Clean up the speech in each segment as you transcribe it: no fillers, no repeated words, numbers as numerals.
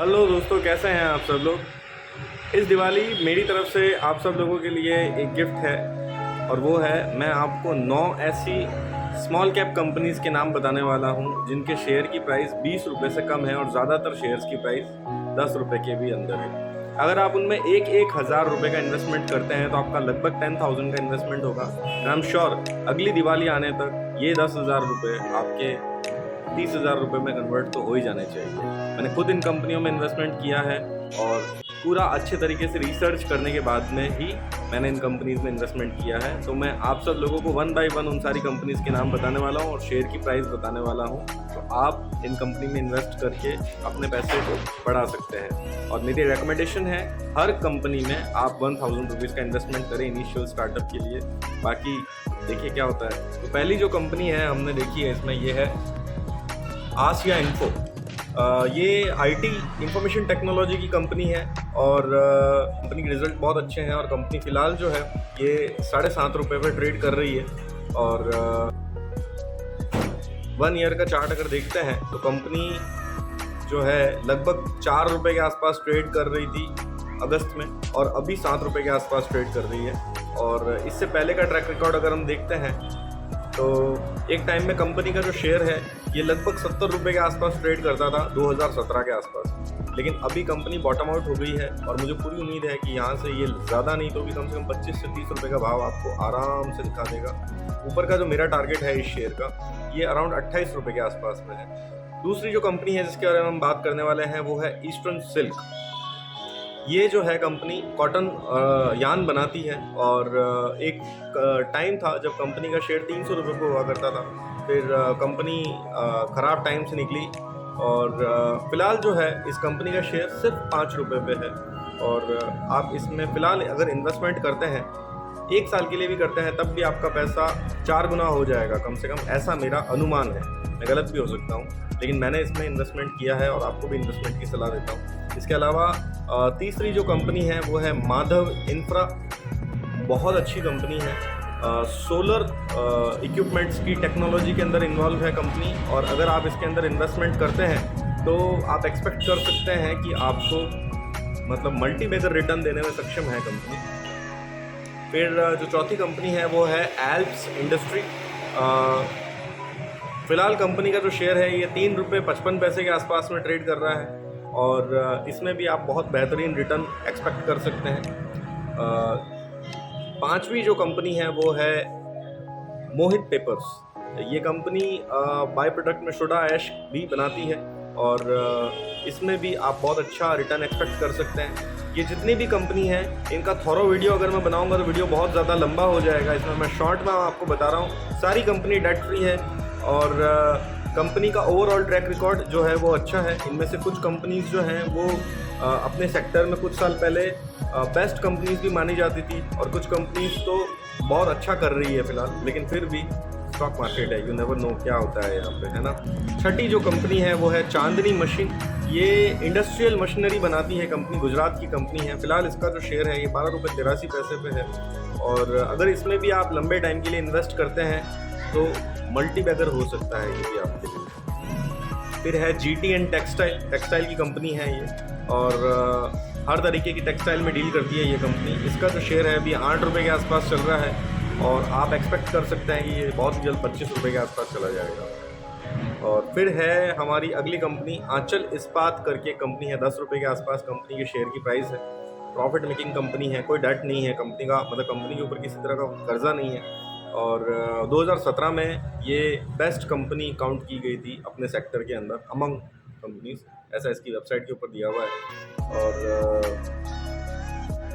Hello दोस्तों, कैसे हैं आप सब लोग। इस दिवाली मेरी तरफ से आप सब लोगों के लिए एक गिफ्ट है और वो है मैं आपको 9 ऐसी स्मॉल कैप कंपनीज़ के नाम बताने वाला हूँ जिनके शेयर की प्राइस 20 रुपये से कम है और ज़्यादातर शेयर्स की प्राइस 10 रुपये के भी अंदर है। अगर आप उनमें एक हज़ार रुपये का इन्वेस्टमेंट करते हैं तो आपका लगभग 10,000 का इन्वेस्टमेंट होगा। एंड आई एम श्योर अगली दिवाली आने तक ये 10,000 रुपये आपके 30,000 रुपये में कन्वर्ट तो हो ही जाने चाहिए। मैंने खुद इन कंपनियों में इन्वेस्टमेंट किया है और पूरा अच्छे तरीके से रिसर्च करने के बाद में ही मैंने इन कंपनीज़ में इन्वेस्टमेंट किया है। तो मैं आप सब लोगों को वन बाय वन उन सारी कंपनीज़ के नाम बताने वाला हूँ और शेयर की प्राइस बताने वाला हूँ। तो आप इन कंपनी में इन्वेस्ट करके अपने पैसे को बढ़ा सकते हैं और मेरी रिकमेंडेशन है हर कंपनी में आप 1,000 रुपीज़ का इन्वेस्टमेंट करें इनिशियल स्टार्टअप के लिए। बाकी देखिए क्या होता है। तो पहली जो कंपनी है हमने देखी है इसमें ये है आसिया इन्फो। ये आईटी इंफॉर्मेशन टेक्नोलॉजी की कंपनी है और कंपनी के रिजल्ट बहुत अच्छे हैं और कंपनी फ़िलहाल जो है ये 7.5 रुपये पर ट्रेड कर रही है और 1 ईयर का चार्ट अगर देखते हैं तो कंपनी जो है लगभग 4 रुपये के आसपास ट्रेड कर रही थी अगस्त में और अभी 7 रुपये के आसपास ट्रेड कर रही है। और इससे पहले का ट्रैक रिकॉर्ड अगर हम देखते हैं तो एक टाइम में कंपनी का जो शेयर है ये लगभग 70 रुपये के आसपास ट्रेड करता था 2017 के आसपास, लेकिन अभी कंपनी बॉटम आउट हो गई है और मुझे पूरी उम्मीद है कि यहाँ से ये ज़्यादा नहीं तो भी कम से कम 25 से 30 रुपये का भाव आपको आराम से दिखा देगा। ऊपर का जो मेरा टारगेट है इस शेयर का ये अराउंड 28 रुपये के आसपास में है। दूसरी जो कंपनी है जिसके बारे में हम बात करने वाले हैं वो है ईस्टर्न सिल्क। ये जो है कंपनी कॉटन यान बनाती है और एक टाइम था जब कंपनी का शेयर 300 रुपये को हुआ करता था। फिर कंपनी ख़राब टाइम से निकली और फ़िलहाल जो है इस कंपनी का शेयर सिर्फ 5 रुपये पे है। और आप इसमें फ़िलहाल अगर इन्वेस्टमेंट करते हैं 1 साल के लिए भी करते हैं तब भी आपका पैसा 4 गुना हो जाएगा कम से कम, ऐसा मेरा अनुमान है। मैं गलत भी हो सकता हूँ लेकिन मैंने इसमें इन्वेस्टमेंट किया है और आपको भी इन्वेस्टमेंट की सलाह देता हूँ। इसके अलावा तीसरी जो कंपनी है वो है माधव इंफ्रा। बहुत अच्छी कंपनी है, सोलर इक्विपमेंट्स की टेक्नोलॉजी के अंदर इन्वॉल्व है कंपनी और अगर आप इसके अंदर इन्वेस्टमेंट करते हैं तो आप एक्सपेक्ट कर सकते हैं कि आपको मतलब मल्टी बैगर रिटर्न देने में सक्षम है कंपनी। फिर जो चौथी कंपनी है वो है एल्प्स इंडस्ट्री। फ़िलहाल कंपनी का जो शेयर है ये 3 रुपये 55 पैसे के आसपास में ट्रेड कर रहा है और इसमें भी आप बहुत बेहतरीन रिटर्न एक्सपेक्ट कर सकते हैं। पांचवी जो कंपनी है वो है मोहित पेपर्स। ये कंपनी बाय प्रोडक्ट में सोडा ऐश भी बनाती है और इसमें भी आप बहुत अच्छा रिटर्न एक्सपेक्ट कर सकते हैं। ये जितनी भी कंपनी है इनका थॉरो वीडियो अगर मैं बनाऊंगा तो वीडियो बहुत ज़्यादा लंबा हो जाएगा। इसमें मैं शॉर्ट में आपको बता रहा हूँ सारी कंपनी डेट फ्री है और कंपनी का ओवरऑल ट्रैक रिकॉर्ड जो है वो अच्छा है। इनमें से कुछ कंपनीज़ जो हैं वो अपने सेक्टर में कुछ साल पहले बेस्ट कंपनीज़ भी मानी जाती थी और कुछ कंपनीज़ तो बहुत अच्छा कर रही है फ़िलहाल, लेकिन फिर भी स्टॉक मार्केट है, यू नेवर नो क्या होता है यहाँ पे, है ना। छठी जो कंपनी है वो है चांदनी मशीन। ये इंडस्ट्रियल मशीनरी बनाती है कंपनी, गुजरात की कंपनी है। फ़िलहाल इसका जो शेयर है ये 12 रुपये 83 पैसे पे है और अगर इसमें भी आप लंबे टाइम के लिए इन्वेस्ट करते हैं तो मल्टी बैगर हो सकता है ये भी आपके लिए। फिर है GTN टेक्सटाइल की कंपनी है ये और हर तरीके की टेक्सटाइल में डील करती है ये कंपनी। इसका जो शेयर है अभी 8 रुपये के आसपास चल रहा है और आप एक्सपेक्ट कर सकते हैं कि ये बहुत ही जल्द 25 रुपये के आसपास चला जाएगा। और फिर है हमारी अगली कंपनी आंचल इस्पात करके कंपनी है। 10 रुपये के आसपास कंपनी के शेयर की प्राइस है। प्रॉफिट मेकिंग कंपनी है, कोई डेट नहीं है कंपनी का, मतलब कंपनी के ऊपर किसी तरह का कर्जा नहीं है और 2017 में ये बेस्ट कंपनी काउंट की गई थी अपने सेक्टर के अंदर अमंग कंपनीज, ऐसा इसकी वेबसाइट के ऊपर दिया हुआ है। और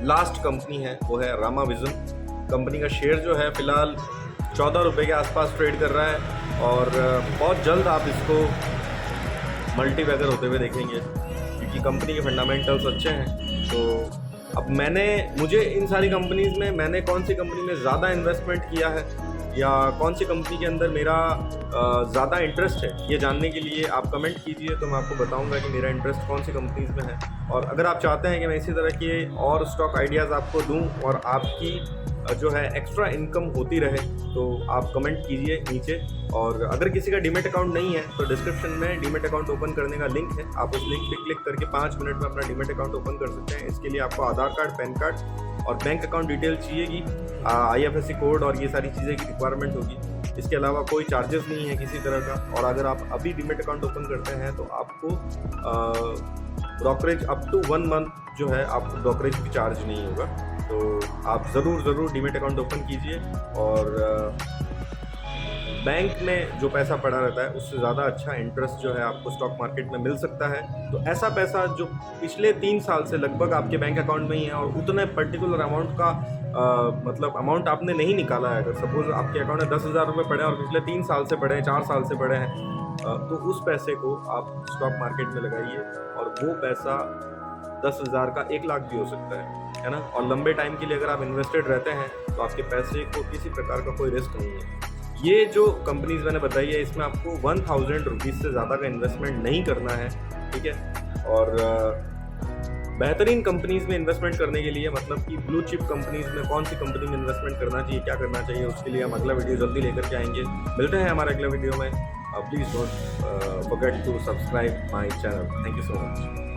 लास्ट कंपनी है वो है रामा विजन। कंपनी का शेयर जो है फ़िलहाल 14 रुपये के आसपास ट्रेड कर रहा है और बहुत जल्द आप इसको मल्टी बैगर होते हुए देखेंगे क्योंकि कंपनी के फंडामेंटल्स अच्छे हैं। तो अब मुझे इन सारी कंपनीज़ में मैंने कौन सी कंपनी में ज़्यादा इन्वेस्टमेंट किया है या कौन सी कंपनी के अंदर मेरा ज़्यादा इंटरेस्ट है ये जानने के लिए आप कमेंट कीजिए, तो मैं आपको बताऊंगा कि मेरा इंटरेस्ट कौन सी कंपनीज़ में है। और अगर आप चाहते हैं कि मैं इसी तरह के और स्टॉक आइडियाज़ आपको दूं और आपकी जो है एक्स्ट्रा इनकम होती रहे, तो आप कमेंट कीजिए नीचे। और अगर किसी का डीमेट अकाउंट नहीं है तो डिस्क्रिप्शन में डीमेट अकाउंट ओपन करने का लिंक है, आप उस लिंक पे क्लिक करके 5 मिनट में अपना डीमेट अकाउंट ओपन कर सकते हैं। इसके लिए आपको आधार कार्ड, पैन कार्ड और बैंक अकाउंट डिटेल चाहिएगी, IFSC कोड और ये सारी चीज़ें की रिक्वायरमेंट होगी। इसके अलावा कोई चार्जेस नहीं है किसी तरह का। और अगर आप अभी डीमेट अकाउंट ओपन करते हैं तो आपको ब्रोकरेज अप टू 1 मंथ जो है आपको ब्रोकरेज भी चार्ज नहीं होगा। तो आप ज़रूर डीमेट अकाउंट ओपन कीजिए। और बैंक में जो पैसा पड़ा रहता है उससे ज़्यादा अच्छा इंटरेस्ट जो है आपको स्टॉक मार्केट में मिल सकता है। तो ऐसा पैसा जो पिछले 3 साल से लगभग आपके बैंक अकाउंट में ही है और उतने पर्टिकुलर अमाउंट का मतलब अमाउंट आपने नहीं निकाला है, अगर सपोज आपके अकाउंट में 10,000 रुपये पड़े हैं और पिछले 3 साल से पड़े हैं, 4 साल से पड़े हैं, तो उस पैसे को आप स्टॉक मार्केट में लगाइए और वो पैसा 10,000 का 1 लाख भी हो सकता है ना। और लंबे टाइम के लिए अगर आप इन्वेस्टेड रहते हैं तो आपके पैसे को किसी प्रकार का कोई रिस्क नहीं है। ये जो कंपनीज मैंने बताई है इसमें आपको 1,000 रुपीज़ से ज़्यादा का इन्वेस्टमेंट नहीं करना है, ठीक है। और बेहतरीन कंपनीज में इन्वेस्टमेंट करने के लिए, मतलब कि ब्लू चिप कंपनीज में कौन सी कंपनी में इन्वेस्टमेंट करना चाहिए, क्या करना चाहिए, उसके लिए हम अगला वीडियो जल्दी लेकर के आएंगे। मिलते हैं हमारे अगले वीडियो में। Please don't forget to subscribe my channel. Thank you so much.